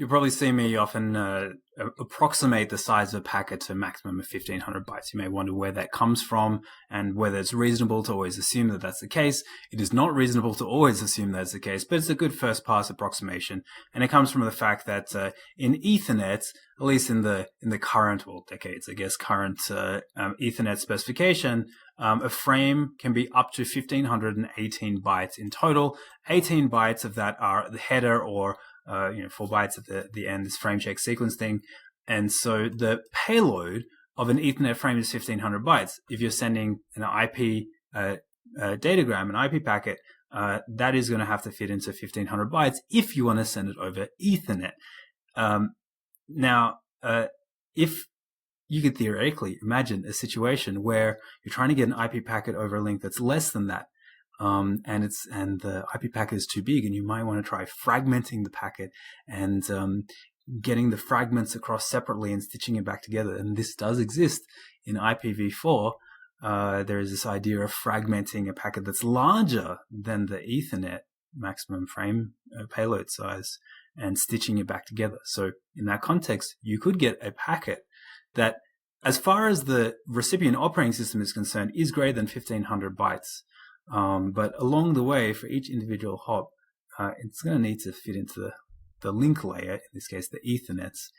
You'll probably see me often approximate the size of a packet to a maximum of 1500 bytes. You may wonder where that comes from and whether it's reasonable to always assume that that's the case. It is not reasonable to always assume that's the case, but it's a good first pass approximation. And it comes from the fact that in Ethernet, at least in the current, well, decades, I guess, current Ethernet specification, a frame can be up to 1518 bytes in total. 18 bytes of that are the header or 4 bytes at the end, this frame check sequence thing. And so the payload of an Ethernet frame is 1500 bytes. If you're sending an IP datagram, an IP packet, that is going to have to fit into 1500 bytes if you want to send it over Ethernet. Now, if you could theoretically imagine a situation where you're trying to get an IP packet over a link that's less than that, and the IP packet is too big, and you might want to try fragmenting the packet and getting the fragments across separately and stitching it back together. And this does exist in IPv4. There is this idea of fragmenting a packet that's larger than the Ethernet maximum frame payload size and stitching it back together. So in that context, you could get a packet that, as far as the recipient operating system is concerned, is greater than 1500 bytes. But along the way, for each individual hop, it's going to need to fit into the link layer, in this case, the Ethernet's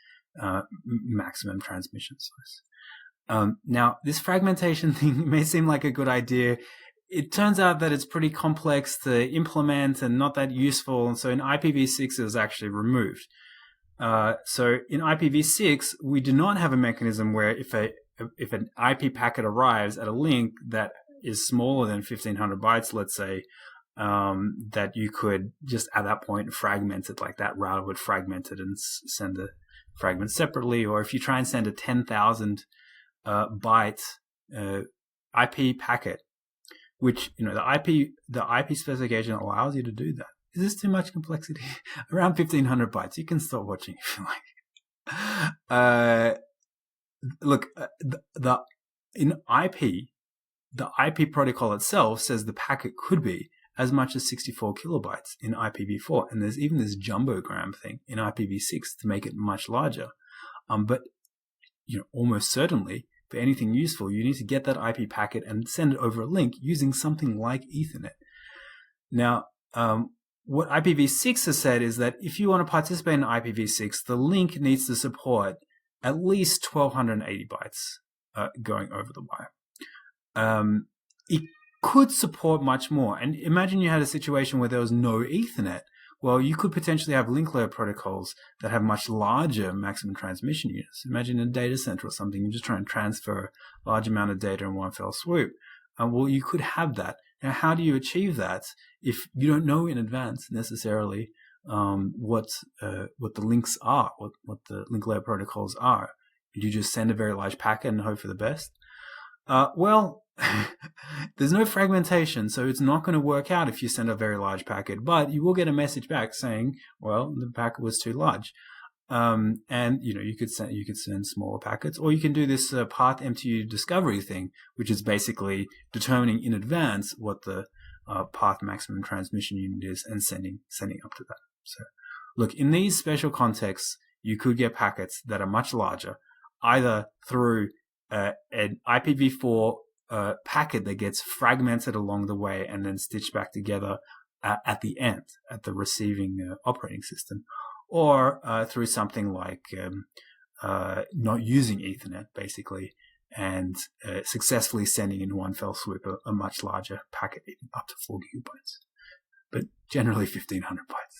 maximum transmission size. Now, this fragmentation thing may seem like a good idea. It turns out that it's pretty complex to implement and not that useful. And so in IPv6, it was actually removed. So in IPv6, we do not have a mechanism where if an IP packet arrives at a link that is smaller than 1500 bytes, let's say, that you could just at that point fragment it, like that router would fragment it and send the fragment separately. Or if you try and send a 10,000 byte IP packet, which, the IP specification allows you to do that. Is this too much complexity? Around 1500 bytes. You can stop watching if you like. Look, in IP, the IP protocol itself says the packet could be as much as 64 kilobytes in IPv4. And there's even this jumbogram thing in IPv6 to make it much larger. But, almost certainly, for anything useful, you need to get that IP packet and send it over a link using something like Ethernet. Now, what IPv6 has said is that if you want to participate in IPv6, the link needs to support at least 1280 bytes going over the wire. It could support much more. And imagine you had a situation where there was no Ethernet. Well, you could potentially have link layer protocols that have much larger maximum transmission units. Imagine a data center or something. You just try and transfer a large amount of data in one fell swoop. Well, you could have that. Now, how do you achieve that if you don't know in advance necessarily what the links are, what the link layer protocols are? Do you just send a very large packet and hope for the best? Well, there's no fragmentation, so it's not going to work out if you send a very large packet, but you will get a message back saying, well, the packet was too large. And you could send smaller packets, or you can do this path MTU discovery thing, which is basically determining in advance what the path maximum transmission unit is and sending up to that. So, look, in these special contexts, you could get packets that are much larger, either through an IPv4 packet that gets fragmented along the way and then stitched back together at the end, at the receiving operating system, or through something like not using Ethernet, basically, and successfully sending in one fell swoop a much larger packet, up to 4 gigabytes, but generally 1500 bytes.